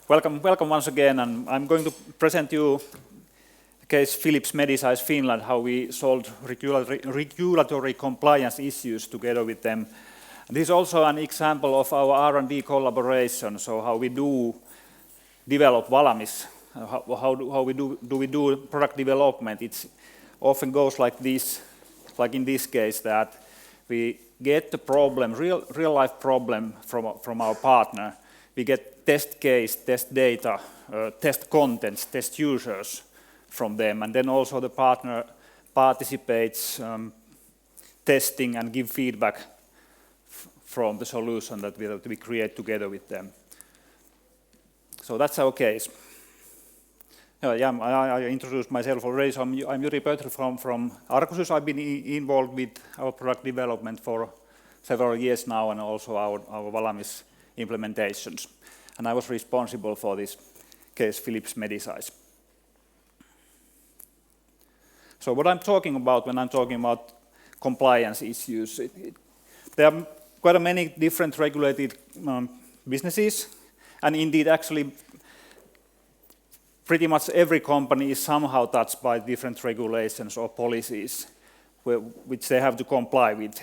Welcome once again, and I'm going to present you the case Philips Medisize Finland, how we solved regulatory compliance issues together with them. And this is also an example of our R&D collaboration, so how we do develop Valamis, how we do product development. It often goes like this, like in this case, that we get the problem, real life problem from our partner. We get test case, test data, test contents, test users from them, and then also the partner participates testing and give feedback from the solution that we create together with them. So that's our case. I introduced myself already. So I'm Jyri Pötry from Arcusys. I've been involved with our product development for several years now, and also our Valamis implementations. And I was responsible for this case, Philips Medisize. So what I'm talking about when I'm talking about compliance issues, there are quite many different regulated businesses, and indeed actually pretty much every company is somehow touched by different regulations or policies which they have to comply with.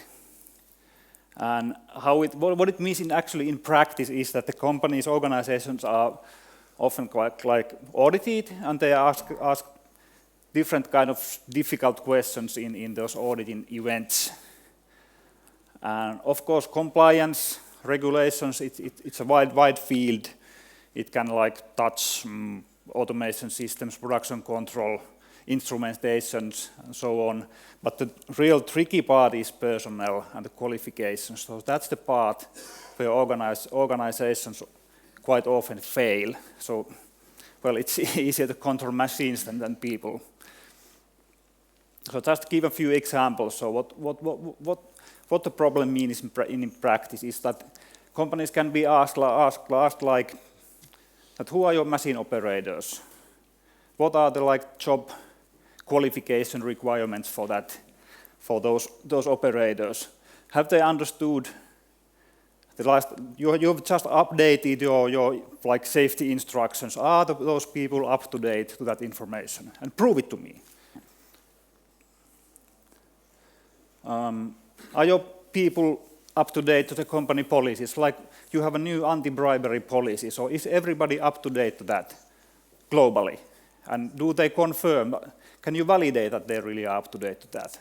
And what it means actually in practice is that the companies' organizations are often quite like audited, and they ask different kind of difficult questions in those auditing events. And of course, compliance regulations, it's a wide field. It can like touch automation systems, production control, instrumentations, and so on. But the real tricky part is personnel and the qualifications. So that's the part where organizations quite often fail. So, well, it's easier to control machines than people. So just to give a few examples. So what the problem means in practice is that companies can be asked like, that who are your machine operators? What are the like job qualification requirements for that, for those operators? Have they understood the last? You have just updated your like safety instructions. Are those people up to date to that information? And prove it to me. Are your people up to date to the company policies? Like you have a new anti-bribery policy, so is everybody up to date to that globally? And do they confirm? Can you validate that they really are up to date to that?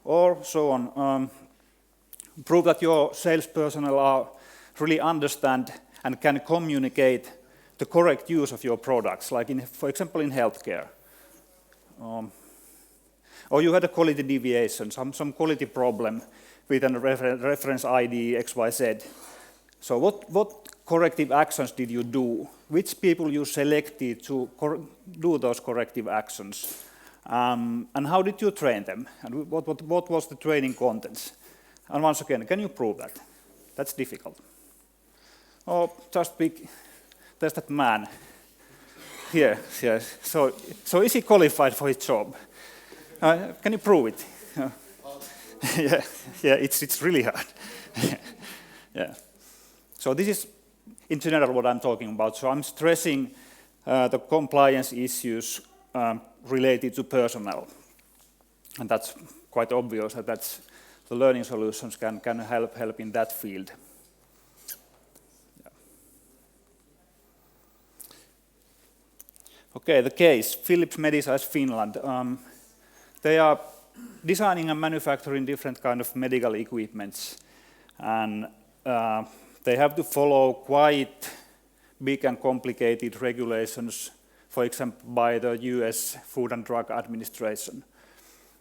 Or so on. Prove that your sales personnel really understand and can communicate the correct use of your products, like for example in healthcare. Or you had a quality deviation, some quality problem with a reference ID XYZ. So what corrective actions did you do? Which people you selected to do those corrective actions? And how did you train them? And what was the training contents? And once again, can you prove that? That's difficult. Or just there's that man here. Yes. So is he qualified for his job? Can you prove it? Yeah, it's really hard. Yeah. So this is in general what I'm talking about. So I'm stressing the compliance issues related to personnel, and that's quite obvious that the learning solutions can help in that field. Yeah. Okay, the case Philips Medisize Finland. They are designing and manufacturing different kind of medical equipments, and they have to follow quite big and complicated regulations, for example, by the US Food and Drug Administration.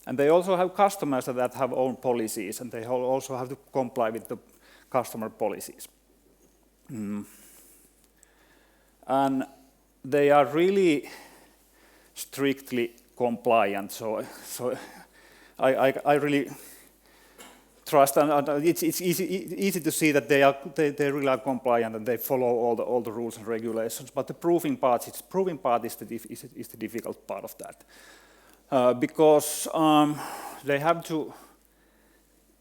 And they also have customers that have own policies, and they also have to comply with the customer policies. And they are really strictly compliant, so I really trust, and it's easy to see that they really are compliant and they follow all the rules and regulations. But the proving part is the difficult part of that, because they have to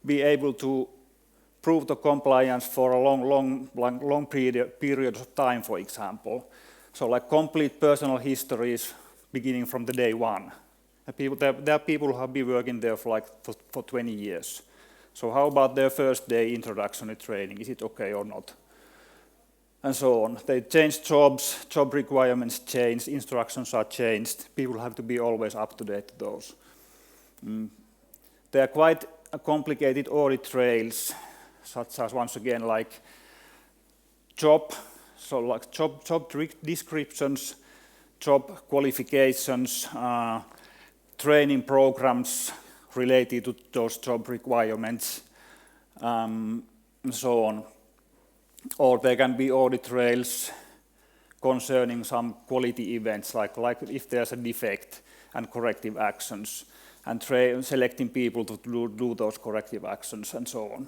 be able to prove the compliance for a long period of time, for example. So like complete personal histories beginning from the day one. There are people who have been working there for 20 years. So how about their first day introductory training? Is it okay or not? And so on. They change jobs, job requirements change, instructions are changed. People have to be always up to date to those. There are quite complicated audit trails, such as once again like job descriptions, job qualifications, training programs related to those job requirements, and so on. Or there can be audit trails concerning some quality events, like if there's a defect and corrective actions, and selecting people to do those corrective actions, and so on.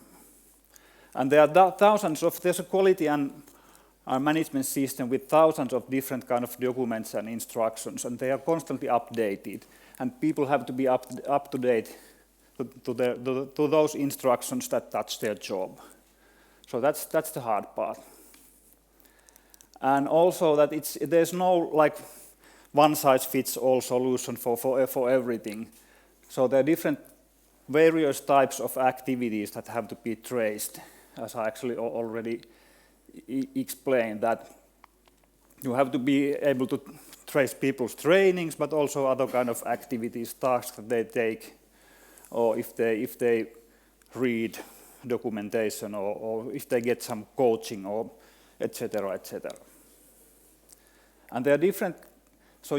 And there are there's a quality and management system with thousands of different kind of documents and instructions, and they are constantly updated. And people have to be up to date to those instructions that touch their job. So that's the hard part. And also that there's no like one-size-fits-all solution for everything. So there are various types of activities that have to be traced, as I actually already explained, that you have to be able to trace people's trainings, but also other kind of activities, tasks that they take, or if they read documentation, or if they get some coaching, or etc., etc. And there are different. So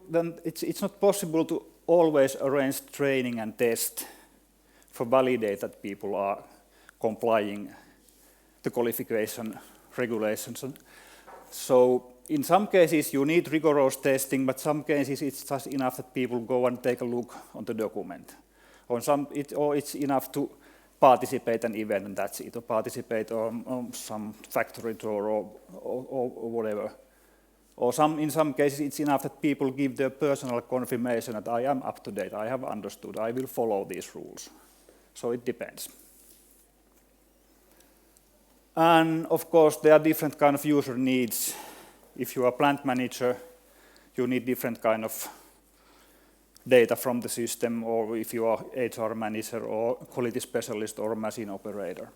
then it's not possible to always arrange training and test for validate that people are complying the qualification regulations. So in some cases you need rigorous testing, but some cases it's just enough that people go and take a look on the document. Or it's enough to participate in an event and that's it, or participate on some factory tour or whatever. Or in some cases it's enough that people give their personal confirmation that I am up to date, I have understood, I will follow these rules. So it depends. And of course there are different kind of user needs. If you are a plant manager, you need different kind of data from the system, or if you are HR manager or quality specialist or machine operator.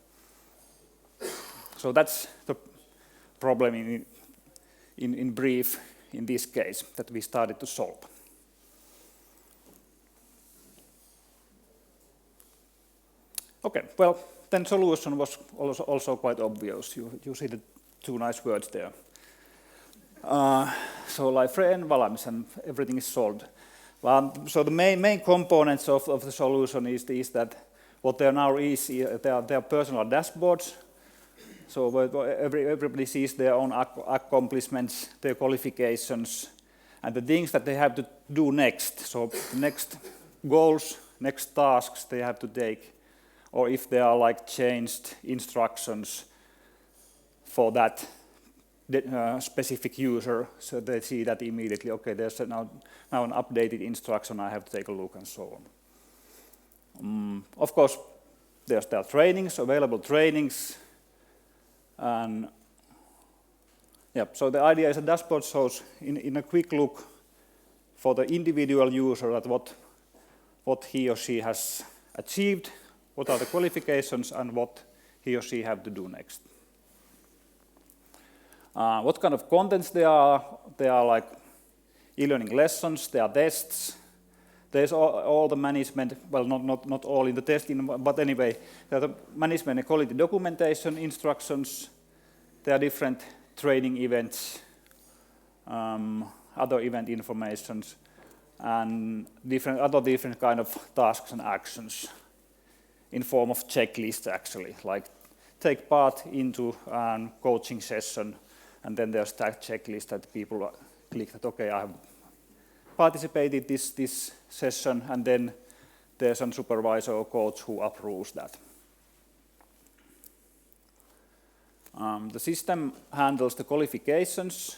So that's the problem in brief in this case that we started to solve. Okay, well then solution was also quite obvious. You see the two nice words there. So Liferay and Valamis, and everything is solved. So the main components of the solution is that what there now is, there are personal dashboards. So everybody sees their own accomplishments, their qualifications, and the things that they have to do next. So the next goals, next tasks they have to take, or if there are like changed instructions for that specific user, so they see that immediately, okay, there's now an updated instruction, I have to take a look, and so on. Of course, there are trainings, available trainings, and yeah, so the idea is a dashboard shows in a quick look for the individual user that what he or she has achieved, what are the qualifications, and what he or she have to do next. What kind of contents there are? There are like e-learning lessons, there are tests, there's all the management, well not all in the testing, but anyway, there are the management and quality documentation instructions, there are different training events, other event informations, and different kind of tasks and actions in form of checklists actually, like take part into a coaching session, and then there's that checklist that people click that, okay, I have participated this session, and then there's a supervisor or coach who approves that. The system handles the qualifications.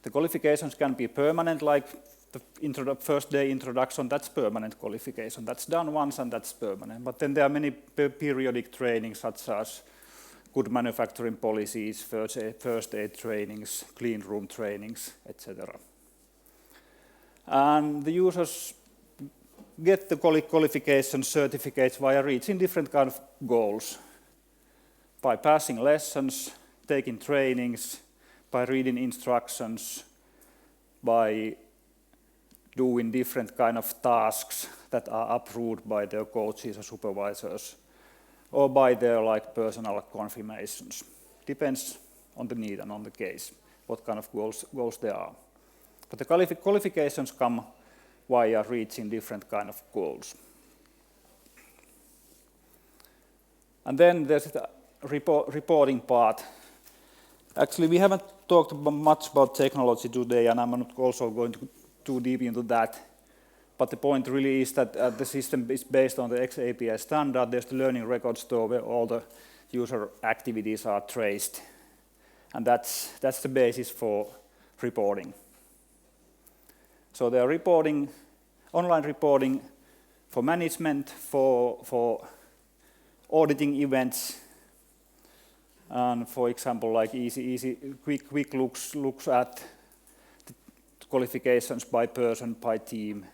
The qualifications can be permanent, like the first day introduction, that's permanent qualification. That's done once and that's permanent. But then there are many periodic trainings such as good manufacturing policies, first aid trainings, clean room trainings, etc. And the users get the qualification certificates via reaching different kind of goals. By passing lessons, taking trainings, by reading instructions, by doing different kind of tasks that are approved by their coaches or supervisors, or by their personal confirmations. Depends on the need and on the case, what kind of goals there are. But the qualifications come via reaching different kind of goals. And then there's the reporting part. Actually, we haven't talked much about technology today, and I'm not also going to too deep into that. But the point really is that the system is based on the XAPI standard. There's the learning record store where all the user activities are traced. And that's the basis for reporting. So they are online reporting for management, for auditing events, and for example, quick looks at the qualifications by person, by team,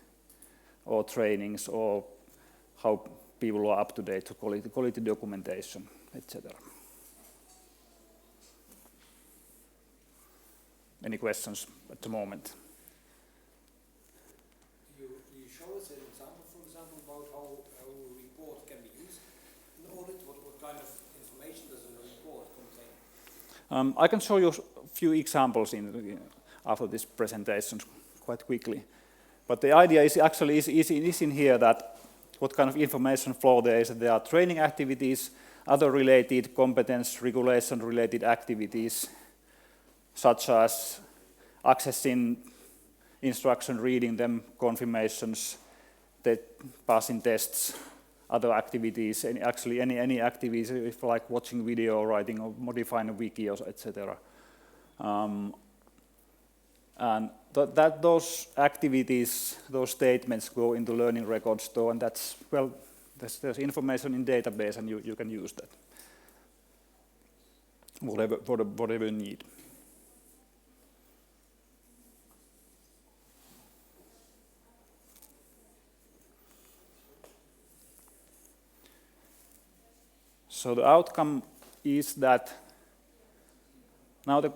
or trainings, or how people are up to date to quality documentation, etc. Any questions at the moment? You show us an example, for example, about how a report can be used in audit. What kind of information does a report contain? I can show you a few examples after this presentation quite quickly. But the idea is actually is in here that what kind of information flow there is. There are training activities, other related competence, regulation-related activities, such as accessing instruction, reading them, confirmations, passing tests, other activities, any activities, if like watching video, writing, or modifying a wiki, etc. And those activities, those statements go into learning record store, and that's, well, there's information in database, and you can use that, whatever you need. So the outcome is that now the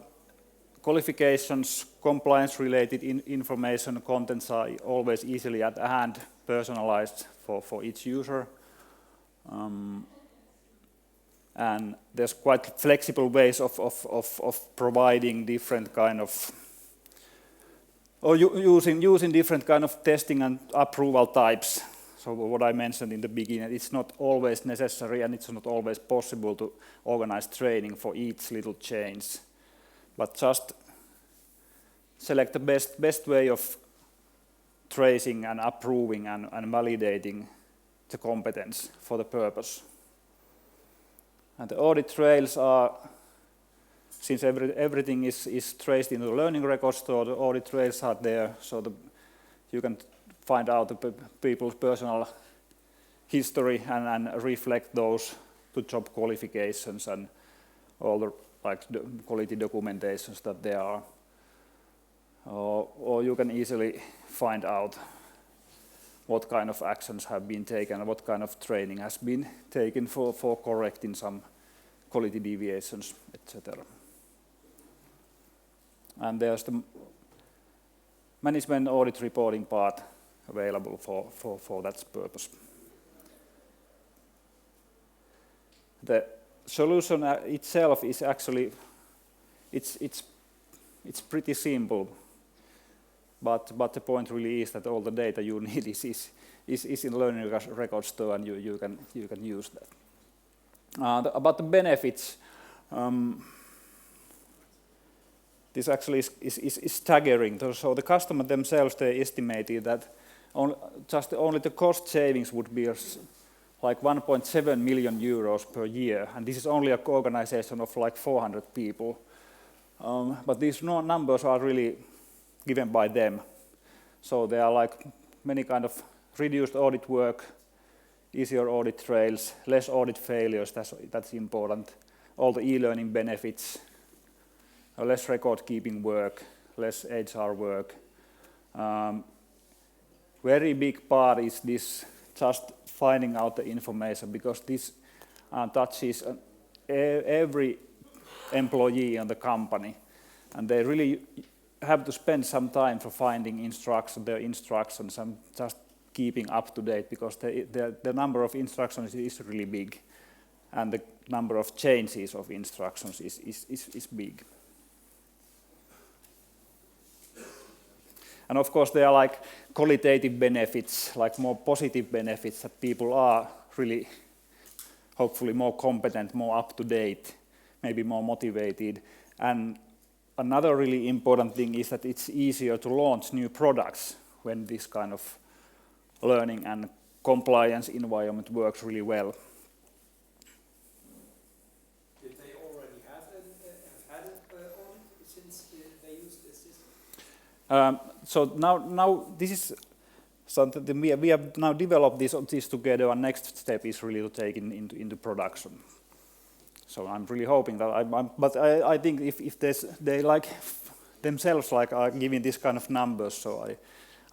qualifications, compliance-related information contents are always easily at hand, personalized for each user. And there's quite flexible ways of providing different kind of, or using different kind of testing and approval types. So what I mentioned in the beginning, it's not always necessary and it's not always possible to organize training for each little change. But just select the best way of tracing and approving and validating the competence for the purpose. And the audit trails are, since everything is traced in the learning record store, the audit trails are there, so you can find out the people's personal history and reflect those to job qualifications and all the quality documentations that there are. Or you can easily find out what kind of actions have been taken and what kind of training has been taken for correcting some quality deviations, etc. And there's the management audit reporting part available for that purpose. The solution itself is actually, it's pretty simple, but the point really is that all the data you need is in the learning record store, and you can use that. About the benefits, this actually is staggering. So the customer themselves, they estimated that only the cost savings would be like 1.7 million euros per year, and this is only an organization of like 400 people. But these numbers are really given by them. So there are like many kind of reduced audit work, easier audit trails, less audit failures, that's important. All the e-learning benefits, less record keeping work, less HR work. Very big part is this just finding out the information, because this touches every employee in the company, and they really have to spend some time for finding their instructions and just keeping up to date, because the number of instructions is really big, and the number of changes of instructions is big. And of course there are like qualitative benefits, like more positive benefits, that people are really hopefully more competent, more up to date, maybe more motivated. And another really important thing is that it's easier to launch new products when this kind of learning and compliance environment works really well. Did they already have had an audit since they used this system? So now this is something we have now developed this together, and next step is really to take it into production. So I'm really hoping that but I think if they like themselves are giving this kind of numbers, so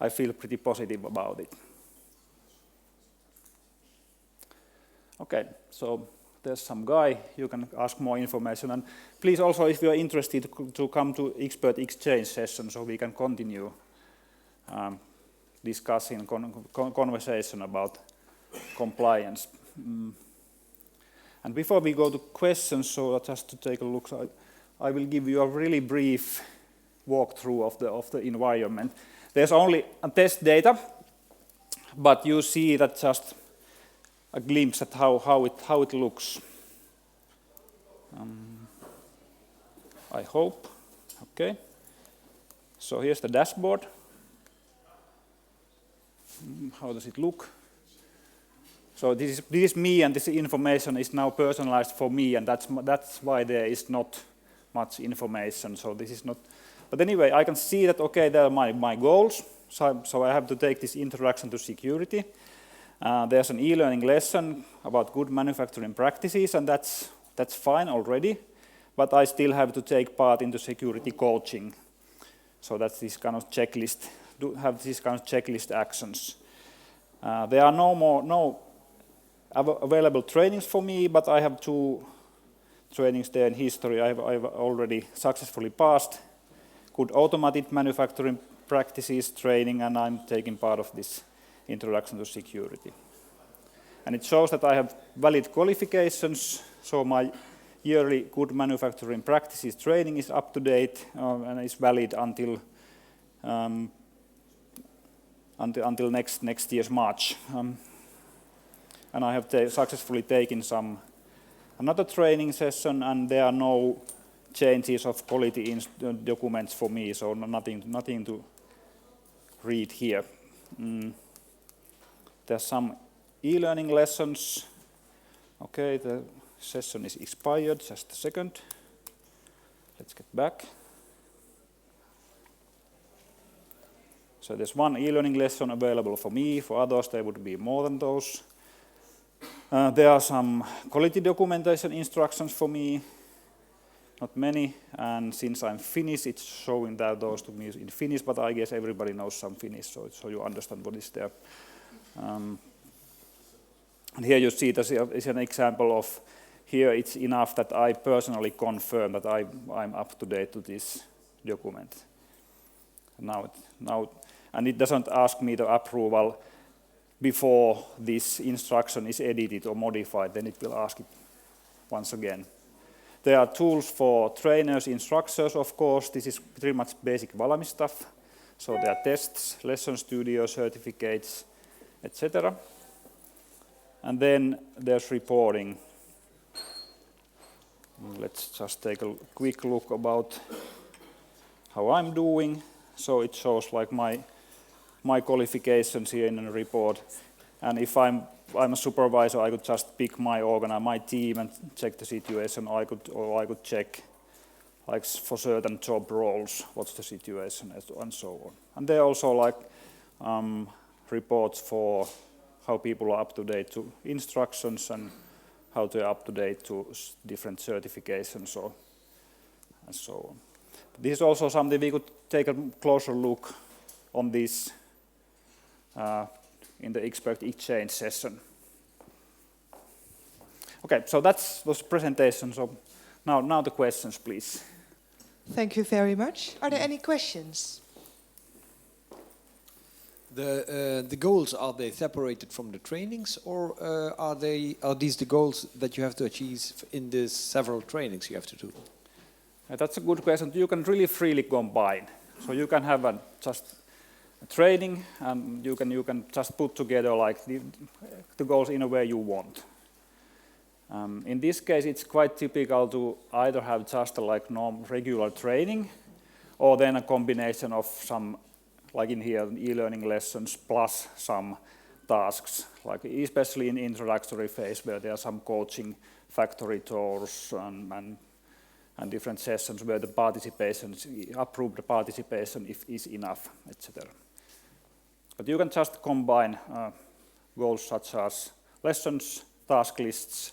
I feel pretty positive about it. Okay, so there's some guy, you can ask more information, and please also, if you are interested, to come to expert exchange session so we can continue discussing conversation about compliance. And before we go to questions, so just to take a look, so I will give you a really brief walkthrough of the environment. There's only test data, but you see that just a glimpse at how it looks. I hope. Okay. So here's the dashboard. How does it look? So this is me, and this information is now personalized for me, and that's why there is not much information. So this is not. But anyway, I can see that okay, there are my goals. So I have to take this introduction to security. There's an e-learning lesson about good manufacturing practices, and that's fine already. But I still have to take part in the security coaching. So that's this kind of checklist. Have these kind of checklist actions. There are no available trainings for me, but I have 2 trainings there in history. I've already successfully passed good automated manufacturing practices training, and I'm taking part of this introduction to security. And it shows that I have valid qualifications, so my yearly good manufacturing practices training is up to date and is valid until next year's March. And I have successfully taken another training session, and there are no changes of quality documents for me, so nothing to read here. There's some e-learning lessons. Okay, the session is expired, just a second. Let's get back. So there's 1 e-learning lesson available for me. For others, there would be more than those. There are some quality documentation instructions for me, not many. And since I'm Finnish, it's showing that those to me in Finnish, but I guess everybody knows some Finnish, so you understand what is there. And here you see this is an example of, here it's enough that I personally confirm that I'm up to date to this document. Now, and it doesn't ask me the approval before this instruction is edited or modified, then it will ask it once again. There are tools for trainers, instructors, of course. This is pretty much basic Valamis stuff. So there are tests, lesson studio, certificates, etc. And then there's reporting. Let's just take a quick look about how I'm doing. So it shows like my qualifications here in the report. And if I'm a supervisor, I could just pick my team and check the situation. Or I could check, like for certain job roles, what's the situation and so on. And there are also like reports for how people are up to date to instructions and how they are up to date to different certifications and so on. This is also something we could take a closer look on this in the expert exchange session. Okay, so that was the presentation. So now the questions, please. Thank you very much. Are there any questions? The goals, are they separated from the trainings, or are these the goals that you have to achieve in the several trainings you have to do? That's a good question. You can really freely combine. So you can have just a training, and you can just put together like the goals in a way you want. In this case, it's quite typical to either have just a regular training, or then a combination of some, like in here, e-learning lessons plus some tasks, like especially in introductory phase where there are some coaching factory tours and different sessions where the participation, approved participation is enough, etc. But you can just combine goals such as lessons, task lists,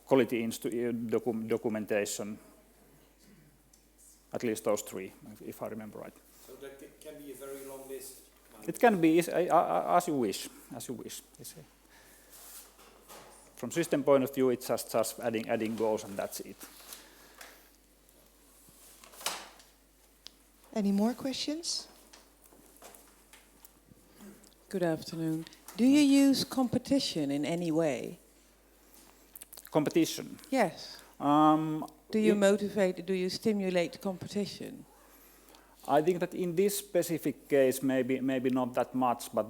quality documentation, at least those three, if I remember right. So that can be a very long list. It can be as you wish, From system point of view, it's just adding goals and that's it. Any more questions? Good afternoon. Do you use competition in any way? Competition? Yes. Do you motivate, do you stimulate competition? I think that in this specific case, maybe not that much, but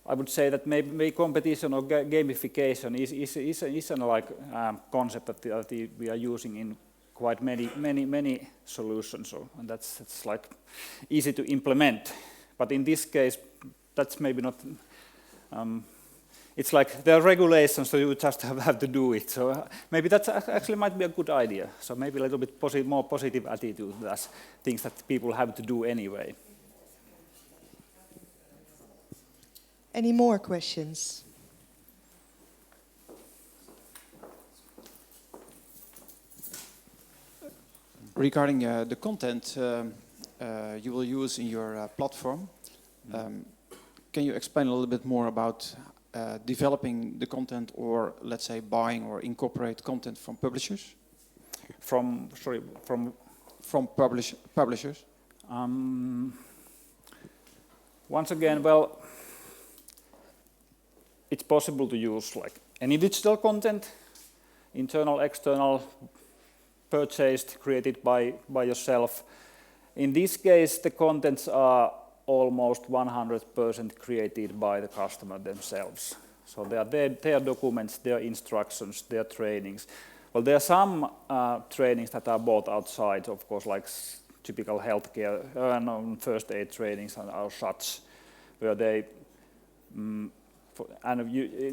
I would say that maybe competition or gamification is a concept that we are using in quite many solutions, and that's like easy to implement. But in this case, that's maybe not. It's like there are regulations, so you just have to do it. So maybe that actually might be a good idea. So maybe a little bit more positive attitude as things that people have to do anyway. Any more questions? Regarding the content you will use in your platform, can you explain a little bit more about developing the content, or let's say buying or incorporate content from publishers? From publishers? Once again, well, it's possible to use like any digital content, internal, external, purchased, created by yourself. In this case, the contents are almost 100% created by the customer themselves. So they are their documents, their instructions, their trainings. Well, there are some trainings that are bought outside, of course, like typical healthcare and first aid trainings and such, where they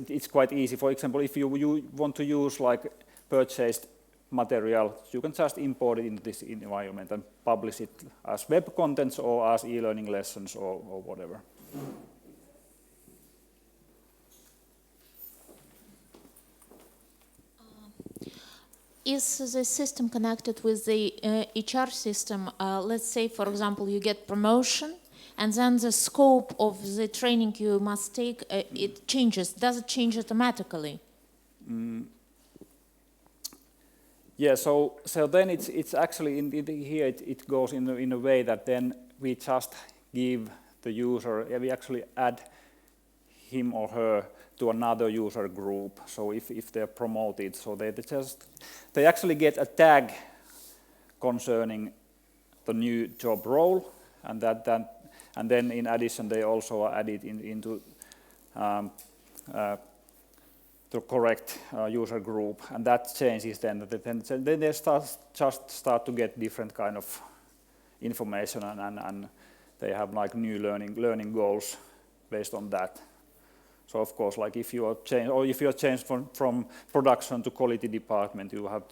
it's quite easy. For example, if you want to use like purchased material, you can just import it into this environment and publish it as web contents or as e-learning lessons or whatever. Is the system connected with the HR system? Let's say, for example, you get promotion, and then the scope of the training you must take, it changes. Does it change automatically? Yeah, so then it's actually here it goes in a way that then we just give the user, we actually add him or her to another user group. So if they're promoted, so they actually get a tag concerning the new job role, and then in addition they also are added into the correct user group, and that changes then they start to get different kind of information, and they have like new learning goals based on that. So of course, like if you are changed from production to quality department, you have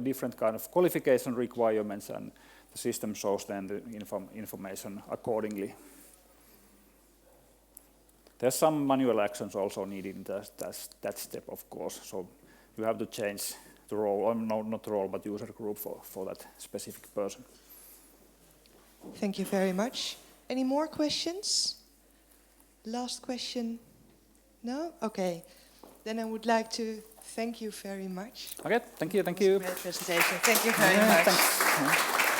different kind of qualification requirements, and the system shows then the information accordingly. There's some manual actions also needed in that step, of course. So you have to change the role, or no, not role, but user group for that specific person. Thank you very much. Any more questions? Last question? No? Okay. Then I would like to thank you very much. Okay, thank you, thank It was you. a great presentation. Thank you very Yeah, much. thanks.